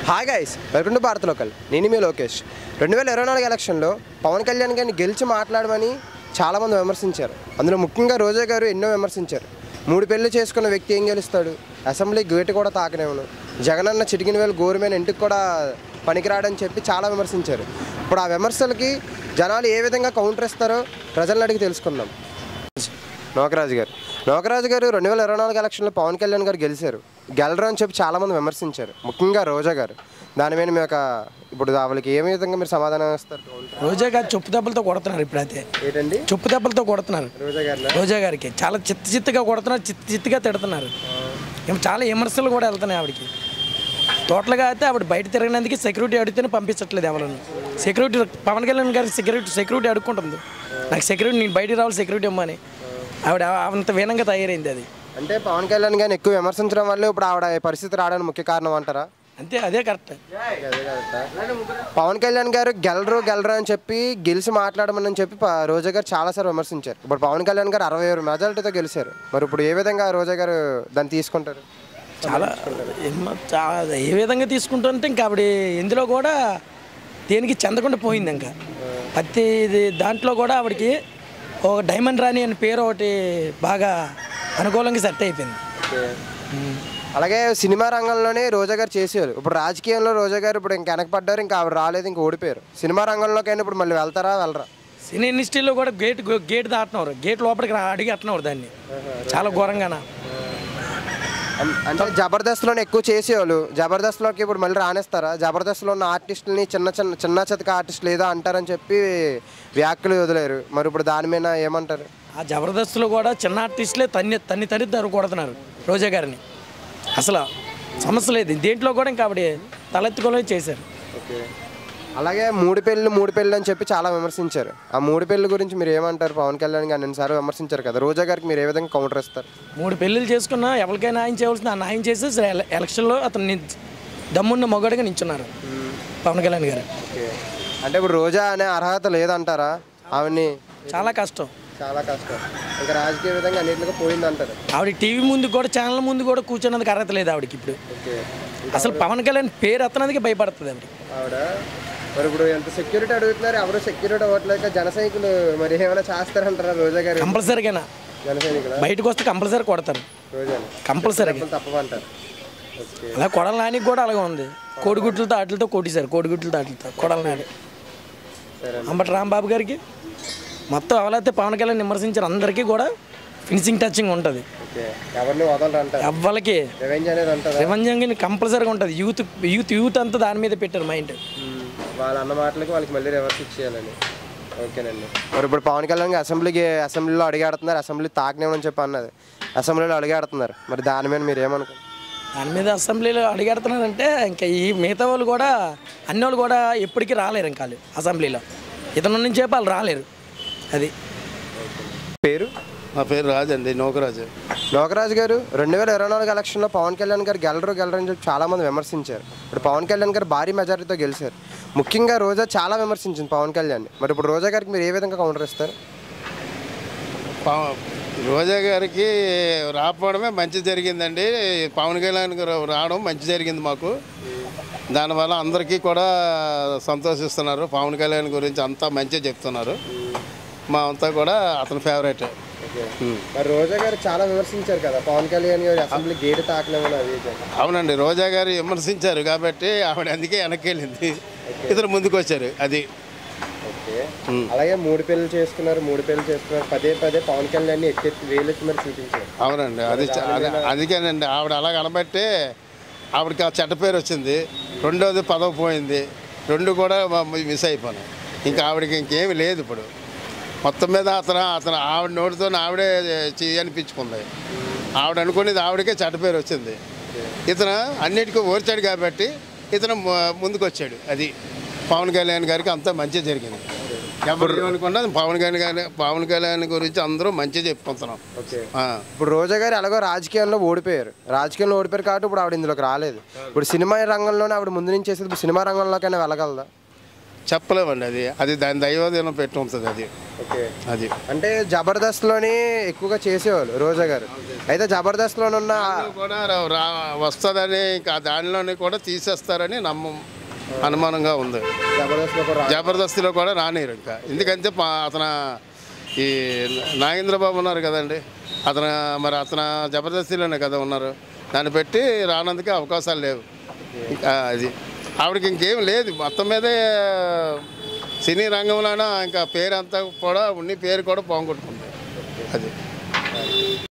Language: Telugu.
Hi guys, welcome to Bharat local. నేను మీ లోకేష్. 2024 ఎలక్షన్లో పవన్ కళ్యాణ్ గారిని గెలిచి మాట్లాడమని చాలామంది విమర్శించారు. అందులో ముఖ్యంగా రోజా గారు ఎన్నో విమర్శించారు. 3 పెళ్లి చేసుకున్న వ్యక్తి ఏం గెలుస్తాడు, అసెంబ్లీ గేటు కూడా తాకనేవును, జగనన్న చిటికిన వేలు గోరుమైన ఇంటికి కూడా పనికిరాడని చెప్పి చాలా విమర్శించారు. ఇప్పుడు ఆ విమర్శలకి జనాలు ఏ విధంగా కౌంటర్ ఇస్తారో ప్రజలను అడిగి తెలుసుకుందాం. నోకరాజు గారు 2024 ఎలక్షన్లో పవన్ కళ్యాణ్ గారు గెలరు అని చెప్పి చాలామంది విమర్శించారు, ముఖ్యంగా రోజా గారు. దాని మీద మీ ఇప్పుడు వాళ్ళకి ఏ విధంగా మీరు సమాధానం ఇస్తారు? రోజా గారు చెప్పు దెబ్బలతో కొడుతున్నారు. ఇప్పుడైతే ఏంటండి చెప్పు దెబ్బలతో కొడుతున్నారు. రోజా గారికి చాలా చిత్తుగా కొడుతున్నారు, చిత్తుగా తిడుతున్నారు. చాలా విమర్శలు కూడా వెళ్తున్నాయి ఆవిడకి. టోటల్గా అయితే ఆవిడ బయట తిరిగినందుకు సెక్యూరిటీ అడిగితేనే పంపించట్లేదు ఎవరిని. సెక్యూరిటీ పవన్ కళ్యాణ్ గారికి సెక్యూరిటీ అడుక్కుంటుంది. నాకు సెక్యూరిటీ, నేను బయటికి రావాలి సెక్యూరిటీ ఇమ్మని. ఆవిడ అంత వీనంగా తయారైంది. అది అంటే పవన్ కళ్యాణ్ గారిని ఎక్కువ విమర్శించడం వల్ల ఇప్పుడు ఆవిడ పరిస్థితి రావడానికి ముఖ్య కారణం అంటారా? అంతే, అదే కరెక్ట్. పవన్ కళ్యాణ్ గారు గెలరు అని చెప్పి గెలిచి మాట్లాడమని చెప్పి రోజా గారు చాలాసార్లు విమర్శించారు. ఇప్పుడు పవన్ కళ్యాణ్ గారు 67 మెజారిటీతో గెలిచారు. మరి ఇప్పుడు ఏ విధంగా రోజా గారు దాన్ని తీసుకుంటారు? చాలా ఏ విధంగా తీసుకుంటుంటే ఇంకా ఆవిడ ఇందులో కూడా దేనికి చెందకుండా పోయింది. ఇంకా ప్రతి దాంట్లో కూడా ఆవిడకి ఒక డైమండ్ రాణి అనే పేరు ఒకటి బాగా అనుకూలంగా సెట్ అయిపోయింది. అలాగే సినిమా రంగంలోనే రోజా గారు చేసేవారు. ఇప్పుడు రాజకీయంలో రోజా గారు ఇప్పుడు ఇంకా వెనకపడ్డారు, ఇంకా ఆవిడ రాలేదు, ఇంకా ఓడిపోయారు. సినిమా రంగంలోకైనా ఇప్పుడు మళ్ళీ వెళ్ళరా? సినీ ఇండస్ట్రీలో కూడా గేట్ దాటినవారు, గేట్ లోపలికి అడిగి అట్టినవారు దాన్ని చాలా ఘోరంగాన. అంటే జబర్దస్త్లోనే ఎక్కువ చేసేవాళ్ళు, జబర్దస్త్లోకి ఇప్పుడు మళ్ళీ రానేస్తారా? జబర్దస్త్లో ఉన్న ఆర్టిస్టులని చిన్న చితక ఆర్టిస్టులు ఏదో అంటారని చెప్పి వ్యాఖ్యలు వదిలేరు. మరి ఇప్పుడు దాని మీద ఏమంటారు? ఆ జబర్దస్త్లో కూడా చిన్న ఆర్టిస్టులే తన్ని కొడుతున్నారు రోజా గారిని. అసలు సమస్య లేదు దేంట్లో కూడా. ఇంకా ఆవిడ తలెత్తుకొని చేశారు. అలాగే మూడు పెళ్ళి అని చెప్పి చాలా విమర్శించారు. ఆ 3 పెళ్ళి గురించి మీరు ఏమంటారు? పవన్ కళ్యాణ్ గారు నిన్నసారి విమర్శించారు కదా, రోజా గారికి మీరు ఏ విధంగా కౌంటర్ ఇస్తారు? 3 పెళ్ళిళ్ళు చేసుకున్నా ఎవరికైనా న్యాయం చేయవలసిన ఆ న్యాయం చేసి ఎలక్షన్లో అతను దమ్మున్న మొగడుగా నించున్నారు పవన్ కళ్యాణ్ గారు. అంటే ఇప్పుడు రోజా అనే అర్హత లేదంటారా? ఆవిడ్ని చాలా కష్టం. ఇంకా రాజకీయ విధంగా అన్నింటిగా పోయిందంటారు. ఆవిడ టీవీ ముందు కూడా, ఛానల్ ముందు కూడా కూర్చున్నందుకు అర్హత లేదు ఆవిడకి. ఇప్పుడు అసలు పవన్ కళ్యాణ్ పేరు ఎత్తనందుకే భయపడుతుంది ఆవిడ. మరి ఇప్పుడు ఎంత సెక్యూరిటీ అడుగుతున్నారు, ఎవరు సెక్యూరిటీ అవ్వట్లేక జన సైనికులు మరి ఏమైనా చేస్తారంటారా రోజా గారు? కంపల్సరీగా జన సైనికులు బయటకు వస్తే కంపల్సరీ కొడతారు, కంపల్సరీగా తప్పమంటారు. అలా కొడల నానికి కూడా అలాగే ఉంది. కోడిగుడ్లతో ఆటలతో కొట్టేశారు, కొడల నాని. అంబటి రాంబాబు గారికి మొత్తం ఎవరైతే పవన్ కళ్యాణ్ విమర్శించారు అందరికీ కూడా ఫినిషింగ్ టచింగ్ ఉంటుంది. ఎవ్వరికి రివెంజ్ అనేది కంపల్సరీగా ఉంటుంది. యూత్ అంతా దాని మీద పెట్టారు మైండ్. వాళ్ళ అన్న మాటలకు వాళ్ళకి మళ్ళీ రివర్స్ ఇచ్చేయాలని. ఓకేనండి. మరి ఇప్పుడు పవన్ కళ్యాణ్ అసెంబ్లీలో అడిగాడుతున్నారు, అసెంబ్లీ తాకనేమని చెప్పి అన్నది, అసెంబ్లీలో అడిగాడుతున్నారు. మరి దాని మీద మీరు ఏమనుకుంటారు? దాని మీద అసెంబ్లీలో అడిగాడుతున్నారంటే ఇంకా ఈ మిగతా వాళ్ళు కూడా అన్ని వాళ్ళు కూడా ఎప్పటికీ రాలేరు. ఇంకా అసెంబ్లీలో ఇతను నుంచి చెప్పి వాళ్ళు రాలేరు. అది పేరు? నా పేరు రాజు అండి, నోకరాజు గారు 2024 ఎలక్షన్లో పవన్ కళ్యాణ్ గారు గెలరు అని చెప్పి చాలామంది విమర్శించారు. ఇప్పుడు పవన్ కళ్యాణ్ గారు భారీ మెజారిటీతో గెలిచారు. ముఖ్యంగా రోజా చాలా విమర్శించింది పవన్ కళ్యాణ్. మరి ఇప్పుడు రోజా గారికి మీరు ఏ విధంగా కౌంటర్ ఇస్తారు? రోజా గారికి రాకపోవడమే మంచి జరిగిందండి. పవన్ కళ్యాణ్ గారు రావడం మంచి జరిగింది మాకు. దానివల్ల అందరికీ కూడా సంతోషిస్తున్నారు. పవన్ కళ్యాణ్ గురించి అంతా మంచిగా చెప్తున్నారు. మా అంతా కూడా అతని ఫేవరెట్. మరి రోజా గారు చాలా విమర్శించారు కదా పవన్ కళ్యాణ్ గారు అసెంబ్లీ గేట్ తాకలేమని. అవునండి, రోజా గారు విమర్శించారు కాబట్టి ఆవిడ అందుకే వెనక్కి వెళ్ళింది, ఇతరు ముందుకు వచ్చారు. అది అలాగే 3 పెళ్లి చేసుకున్నారు, పదే పవన్ కళ్యాణ్ వేలెత్తి మరి చూపించారు. అవునండి, అందుకేనండి ఆవిడ అలా కనబట్టే ఆవిడకి ఆ చెడ్డ పేరు వచ్చింది. రెండోది పదవి పోయింది, 2 కూడా మిస్ అయిపోయినాయి. ఇంకా ఆవిడకి ఇంకేమి లేదు. ఇప్పుడు మొత్తం మీద అతను ఆవిడ నోటితో ఆవిడే అనిపించుకుంది. ఆవిడ అనుకునేది ఆవిడకే చెడ్డ పేరు వచ్చింది. ఇతను అన్నిటికీ ఓర్చాడు కాబట్టి ఇతను ముందుకు వచ్చాడు. అది పవన్ కళ్యాణ్ గారికి అంతా మంచి జరిగింది. ఎవరు అనుకున్నది పవన్ కళ్యాణ్ గురించి అందరూ మంచిగా చెప్పుకుంటున్నాం. ఇప్పుడు రోజా గారు ఎలాగో రాజకీయాల్లో ఓడిపోయారు కాబట్టి ఇప్పుడు ఆవిడ ఇందులోకి రాలేదు. ఇప్పుడు సినిమా రంగంలోనే ఆవిడ ముందు నుంచి చేసేది, ఇప్పుడు సినిమా రంగంలోకైనా వెళ్ళగలదా? చెప్పలేమండి. అది దాని దైవాధీనం పెట్టి ఉంటుంది. ఓకే. అది అంటే జబర్దస్త్లోని ఎక్కువగా చేసేవాళ్ళు రోజా గారు. అయితే జబర్దస్త్లోనున్న కూడా వస్తుందని ఇంకా దానిలోని కూడా తీసేస్తారని అనుమానంగా ఉంది. జబర్దస్త్లో కూడా జబర్దస్తిలో కూడా రానిరు ఇంకా. ఎందుకంటే అతను ఈ నాగేంద్రబాబు ఉన్నారు కదండి, అతను జబర్దస్తిలోనే కదా ఉన్నారు. దాన్ని పెట్టి రానందుకే అవకాశాలు లేవు. ఇంకా అది ఆవిడకి ఇంకేం లేదు. మొత్తం మీదే సినీ రంగంలోనే ఇంకా పేరు అంతా కూడా పేరు కూడా పోగొట్టుకుంది. అది